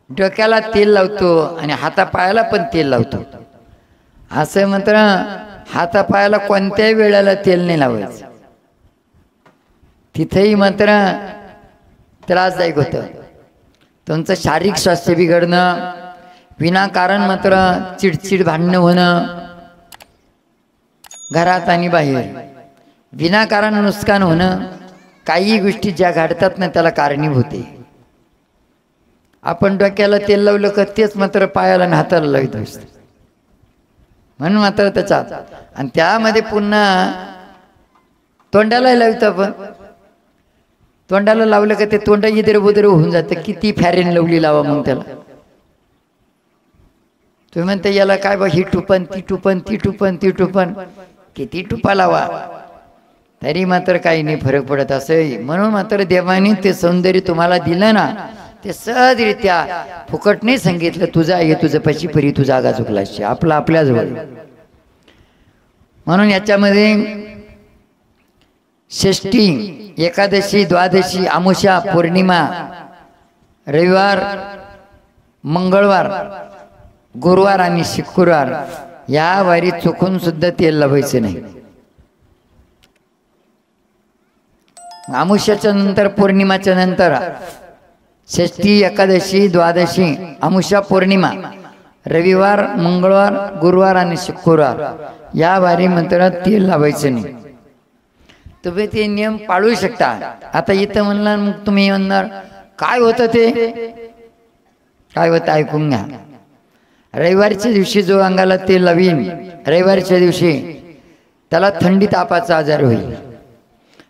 डोक्याला तेल लावतो आणि हातापायाला पण तेल लावतो। असं मात्र हातापायाला कोणत्याही वेळेला तेल नाही लावायचं, तिथेही मात्र त्रासदायक होतं। तुमचं शारीरिक स्वास्थ्य बिघडणं, विनाकारण मात्र चिडचिड भांडणं होणं, घरात आणि बाहेर विनाकारण नुकसान होणं, काही गोष्टी ज्या घडतात ना त्याला कारणीभूत आहे। आपण डोक्याला तेल लावलं का तेच मात्र पायाला आणि हाताला लावित असतं, म्हणून मात्र त्याच्यात आणि त्यामध्ये पुन्हा तोंडाला लावतो आपण। तोंडाला लावलं का ते तोंड इधर उधर होऊन जातं, किती फॅरेन लवली लावा मग त्याला। तुम्ही म्हणता याला काय बा, ही टुपन ती टुपन ती टुपन ती टुपन, किती टुपा लावा तरी मात्र काही नाही फरक पडत असं। म्हणून मात्र देवाने ते सौंदर्य तुम्हाला दिलं ना, ते सहजरित्या फुकट नाही सांगितलं, तुझा आहे तुझं पशी परी तू जागा चुकलाशी, आपला आपल्याजवळ। म्हणून याच्यामध्ये षष्ठी, एकादशी, द्वादशी, अमावस्या, पौर्णिमा, रविवार, मंगळवार, गुरुवार आणि शुक्रवार या वारी चुकून सुद्धा तेल लावायचं नाही। अमावस्याच्या नंतर, पौर्णिमाच्या नंतर षष्ठी, एकादशी, द्वादशी, अमावस्या, पौर्णिमा, रविवार, मंगळवार, गुरुवार आणि शुक्रवार या वारी मात्र तेल लावायचं नाही। तुम्ही ते नियम पाळू शकता। आता इथं म्हणणार मग तुम्ही म्हणणार काय होतं ते, काय होतं ऐकून घ्या। रविवारच्या दिवशी जो अंगाला तेल लावीन, रविवारच्या दिवशी त्याला थंडी तापाचा आजार होईल।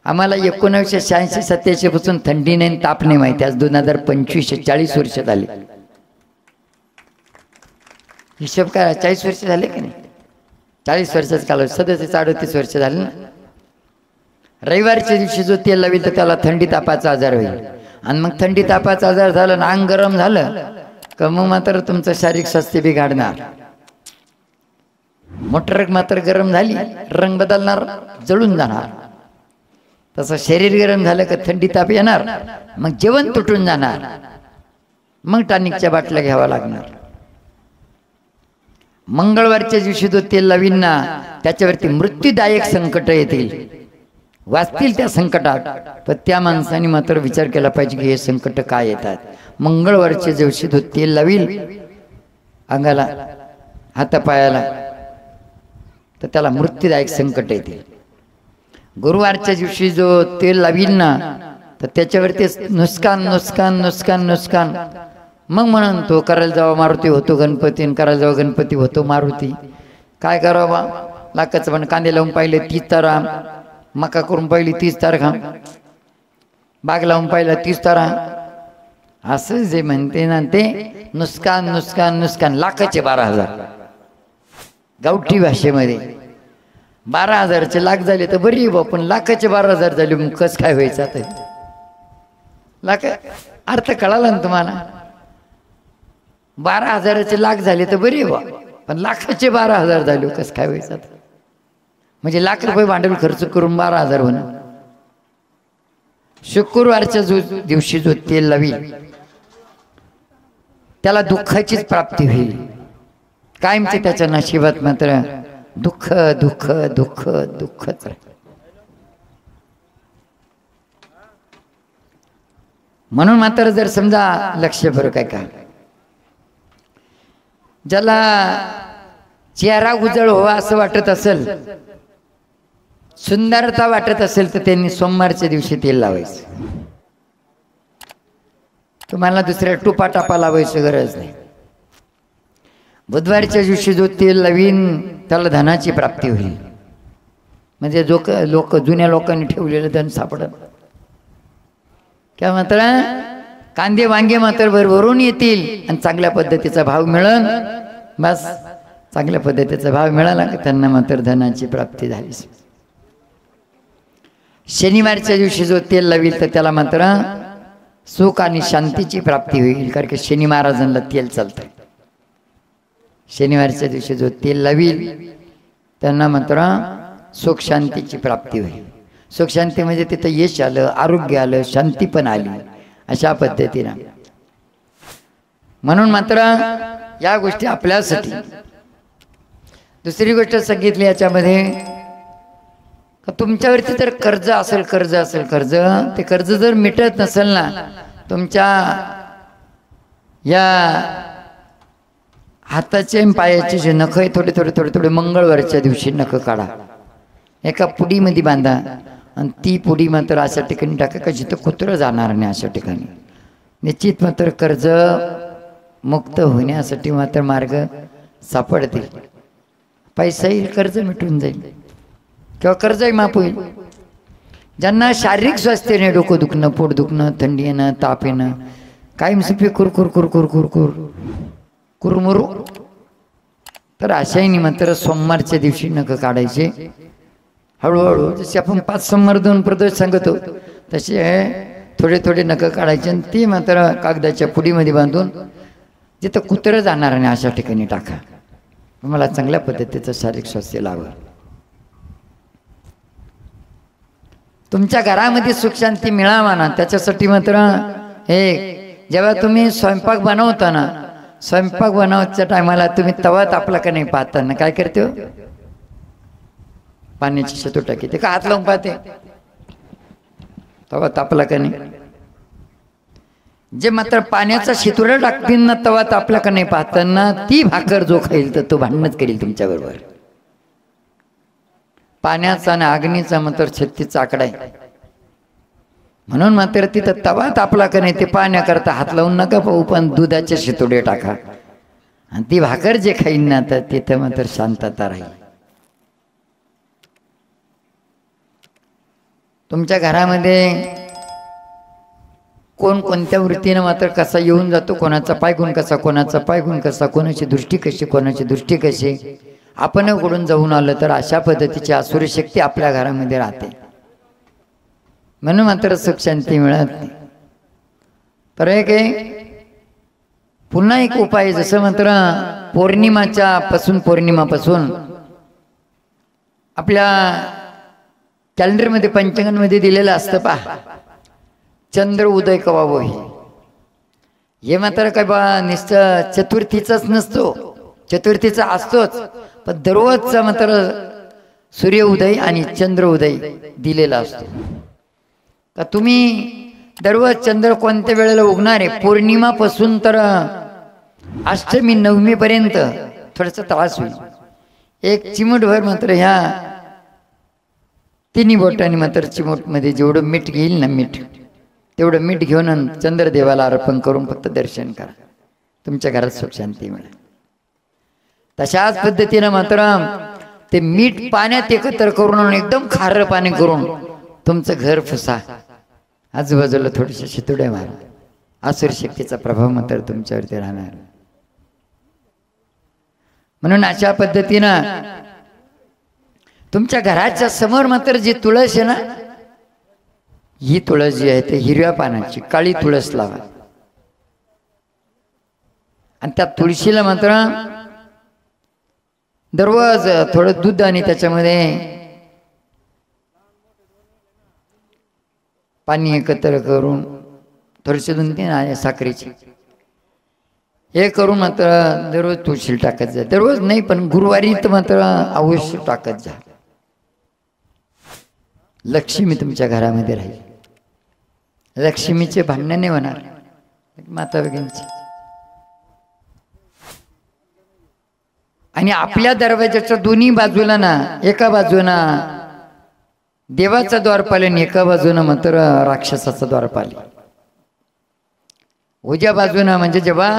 आम्हाला 1986-87 पासून थंडी नाही ताप नाही माहिती, आज 2025 40 वर्ष झाले। हिशोब काय 40 वर्ष झाले की नाही, 40 वर्षाच काल 37-38 वर्ष झाले ना। रविवारच्या दिवशी जो तेल लावेल तर त्याला थंडी तापाचा आजार होईल, आणि मग थंडी तापाचा आजार झाला ना, अंग गरम झालं का मग मात्र तुमचं शारीरिक स्वास्थ्य बिघडणार। मोटर मात्र गरम झाली, रंग बदलणार, जळून जाणार। तसं शरीर गरम झालं का थंडी ताप येणार, मग जेवण तुटून जाणार, मग टॉनिकच्या बाटल्या घ्यावा लागणार। मंगळवारच्या दिवशी जो तेल लावीन ना त्याच्यावरती मृत्यूदायक संकट येतील, वाचतील त्या संकटात, पण त्या माणसाने मात्र विचार केला पाहिजे की हे संकट काय येतात। मंगळवारच्या दिवशी जो तेल लावील अंगाला, हातापायाला, तर त्याला मृत्यूदायक संकट येतील। गुरुवारच्या दिवशी जो तेल लावील ना तर त्याच्यावरती नुकसान नुकसान नुकसान नुकसान, मग म्हणून तो करायला जावा मारुती होतो गणपती, आणि करायला जावा गणपती होतो मारुती। काय करावा, लाखाचं पण कांदे लावून पाहिले 30 तारा, मका करून पाहिली 30 तारखा, बाग लावून पाहिला 30 तारा, असं जे म्हणते ना ते नुकसान नुकसान नुकसान। लाखाचे 12,000 गावठी भाषेमध्ये 12,000चे लाख झाले तर बरी बा, पण लाखाचे 12,000 झाले मग कस काय व्हायचं आता? लाख अर्थ कळाला ना तुम्हाला? 12,000चे लाख झाले तर बरी बा, पण लाखाचे 12,000 झाले कस काय व्हायचं आता? म्हणजे लाख रुपये भांडवल खर्च करून 12,000 होणं। शुक्रवारच्या दिवशी जो तेल लावील त्याला दुःखाचीच प्राप्ती होईल, कायमचे त्याच्या नशिबात मात्र दुःख दुःख दुःख दुःखच राहील। म्हणून मात्र जर समजा लक्ष बरं काय का, ज्याला चेहरा उजळ व्हावा असं वाटत असेल, सुंदरता वाटत असेल, तर त्यांनी सोमवारच्या दिवशी तेल लावायचं। तुम्हाला दुसऱ्या टुपा टापा लावायची गरज नाही। बुधवारच्या दिवशी जो तेल लावीन त्याला धनाची प्राप्ती होईल, म्हणजे जो लोक जुन्या लोकांनी ठेवलेलं धन सापडत। क्या मात्र कांदे वांगे मात्र भरभरून येतील आणि चांगल्या पद्धतीचा भाव मिळेल, बस चांगल्या पद्धतीचा भाव मिळाला की त्यांना मात्र धनाची प्राप्ती झाली। शनिवारच्या दिवशी जो तेल लावील तर त्याला मात्र सुख आणि शांतीची प्राप्ती होईल, कारण की शनी महाराजांना तेल चालतं। शनिवारच्या दिवशी जो तेल लावील त्यांना मात्र सुख शांतीची प्राप्ती होईल। सुख शांती म्हणजे तिथं यश आलं, आरोग्य आलं, शांती पण आली, अशा पद्धतीनं। म्हणून मात्र या गोष्टी आपल्यासाठी. दुसरी गोष्ट सांगितली याच्यामध्ये, तुमच्यावरती जर कर्ज असेल ते कर्ज जर मिटत नसेल ना, तुमच्या या हाताचे पायाचे जे नख आहे थोडे मंगळवारच्या दिवशी नख काढा, एका पुडीमध्ये बांधा आणि ती पुडी मात्र अशा ठिकाणी टाका का जिथं कुत्रं जाणार नाही. अशा ठिकाणी निश्चित मात्र कर्ज मुक्त होण्यासाठी मात्र मार्ग सापडतील. पैसा येईल, कर्ज मिटून जाईल किंवा कर्जही माफ होईल. ज्यांना शारीरिक स्वास्थ्य नाही, डोकं दुखणं, पोट दुखणं, थंडी येणं, ताप येणं, कायमस्वरूपी कुरकुर कुरमुरू, तर अशाही मात्र सोमवारच्या दिवशी नख काढायचे. हळूहळू जसे आपण 5 सोमवार 2 प्रदोष सांगतो तसे थोडे नख काढायचे आणि ते मात्र कागदाच्या पुडीमध्ये बांधून जिथं कुत्रं जाणार नाही अशा ठिकाणी टाका. मला चांगल्या पद्धतीचं शारीरिक स्वास्थ्य लाभेल. तुमच्या घरामध्ये सुख शांती मिळावा ना, त्याच्यासाठी मात्र जेव्हा तुम्ही स्वयंपाक बनवता ना, स्वयंपाक बनवायच्या टायमाला तुम्ही तवा तापला का नाही पाहताना काय करते, पाण्याची शेतू टाकी ते का हात लावून पाहते, तवा तापला का नाही. जे मात्र पाण्याचा शितुडा टाकतील ना, तवा तापला का नाही पाहताना, ती भाकर जो खाईल तर तो भांडणच करील तुमच्या बरोबर. पाण्याचा आणि अग्नीचा मात्र 36 आकडा आहे. म्हणून मात्र तिथं तवा तापला का नाही ते पाण्याकरता हात लावून नका पाहू, पण दुधाचे शितुडे टाका आणि ती भाकर जे खाईन ना तर तिथं मात्र शांतता राहील. तुमच्या घरामध्ये कोण कोणत्या वृत्तीनं मात्र कसा येऊन जातो, कोणाचा पायगुण कसा, कोणाचा पायगुण कसा, कोणाची दृष्टी कशी, कोणाची दृष्टी कशी, आपण उघडून जाऊन आलं तर अशा पद्धतीची आसुरी शक्ती आपल्या घरामध्ये राहते. म्हणून मात्र सुख शांती मिळत नाही. तर एक पुन्हा एक उपाय, जसं मात्र पौर्णिमापासून आपल्या कॅलेंडरमध्ये पंचांगामध्ये दिलेलं असतं पहा, चंद्र उदय कवा होई. हे मात्र काय बा नुसतं चतुर्थीचाच नसतो, चतुर्थीचा असतोच, पण दररोजचा मात्र सूर्य उदय आणि चंद्र उदय दिलेला असतो. का तुम्ही दररोज चंद्र कोणत्या वेळेला उगणार आहे, पौर्णिमापासून तर अष्टमी नवमी पर्यंत थोडासा त्रास होईल. एक चिमूटभर मात्र ह्या तिन्ही बोटांनी मात्र चिमूटमध्ये जेवढं मीठ घेईल ना, तेवढं मीठ घेऊन चंद्रदेवाला अर्पण करून फक्त दर्शन करा, तुमच्या घरात सुख शांती मिळेल. तशाच पद्धतीनं मात्र ते मीठ पाण्यात एकत्र करून एकदम खारं पाणी करून तुमचं घर फुसा, आजूबाजूला थोडेसे शितुडे मारा, आसुरी शक्तीचा प्रभाव मात्र तुमच्यावरती राहणार. म्हणून अशा पद्धतीनं तुमच्या घराच्या समोर मात्र जी तुळस आहे ना, ही तुळस जी आहे ते हिरव्या पानाची काळी तुळस लावा आणि त्या तुळशीला मात्र दररोज थोडं दूध आणि त्याच्यामध्ये पाणी एकत्र करून थोडेसे 2-3 साखरेची हे करून मात्र दररोज तुळशीला टाकत जा. दररोज नाही पण गुरुवारी तर मात्र अवश्य टाकत जा. लक्ष्मी तुमच्या घरामध्ये राहील. लक्ष्मीचे भांडण नाही होणार माता भगिनीचे. आणि आपल्या दरवाजाच्या दोन्ही बाजूला ना, एका बाजूना देवाचा द्वारपाल आणि एका बाजूनं मात्र राक्षसाचा द्वारपाल. उजव्या बाजूना म्हणजे जेव्हा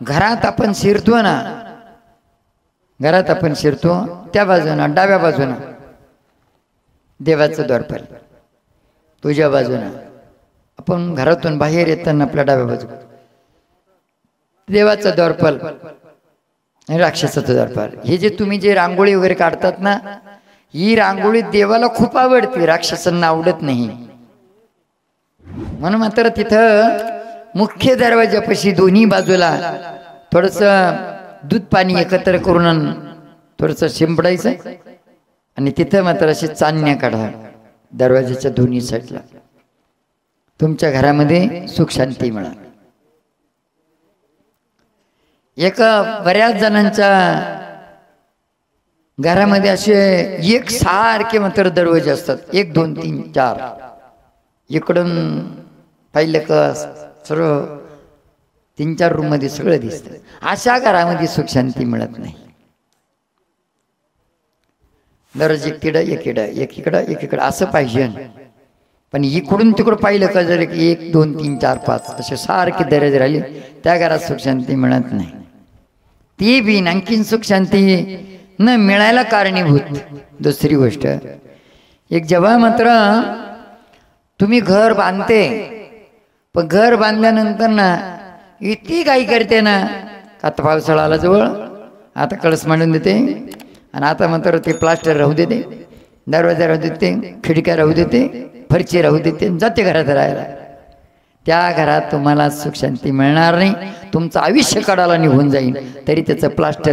घरात आपण शिरतो ना, घरात आपण शिरतो त्या बाजूना डाव्या बाजूना देवाचं द्वारपाल, तुझ्या बाजूना आपण घरातून बाहेर येताना आपल्या डाव्या बाजू देवाचा द्वारपाल आणि राक्षसाचं द्वारपाल. हे जे तुम्ही जे रांगोळी वगैरे काढतात ना, ही रांगोळी देवाला खूप आवडते, राक्षसांना आवडत नाही. म्हणून मात्र तिथं मुख्य दरवाजापाशी दोन्ही बाजूला थोडस दूध पाणी एकत्र करून थोडस शिंपडायचं आणि तिथं मात्र अशी चांदण्या काढा दरवाजाच्या दोन्ही साईडला. तुमच्या घरामध्ये सुख शांती मिळेल. बऱ्याच जणांच्या घरामध्ये असे एक सारखे मात्र दरवाजे असतात, 1 2 3 4. इकडून पाहिलं का सर्व 3 4 रूम मध्ये सगळं दिसतं. अशा घरामध्ये सुख शांती मिळत नाही. दररोज एकीकडं असं पाहिजे. पण इकडून तिकडं पाहिलं का जर 1 2 3 4 5 असे सारखे दरवाजे राहिले, त्या घरात सुख शांती मिळत नाही. ती बी आणखीन सुख शांती न मिळायला कारणीभूत दुसरी गोष्ट, एक जेव्हा मात्र तुम्ही घर बांधते, पण घर बांधल्यानंतर ना इतकी काही करते ना, आता पावसाळा आला जवळ, आता कळस मांडून देते आणि आता मात्र ते प्लास्टर राहू देते, दरवाजा राहू देते, खिडक्या राहू देते, फरची राहू देते, जाते घरात राहायला. त्या घरात तुम्हाला सुख शांती मिळणार नाही. तुमचं आयुष्य काढायला निघून जाईल तरी त्याचं प्लास्टर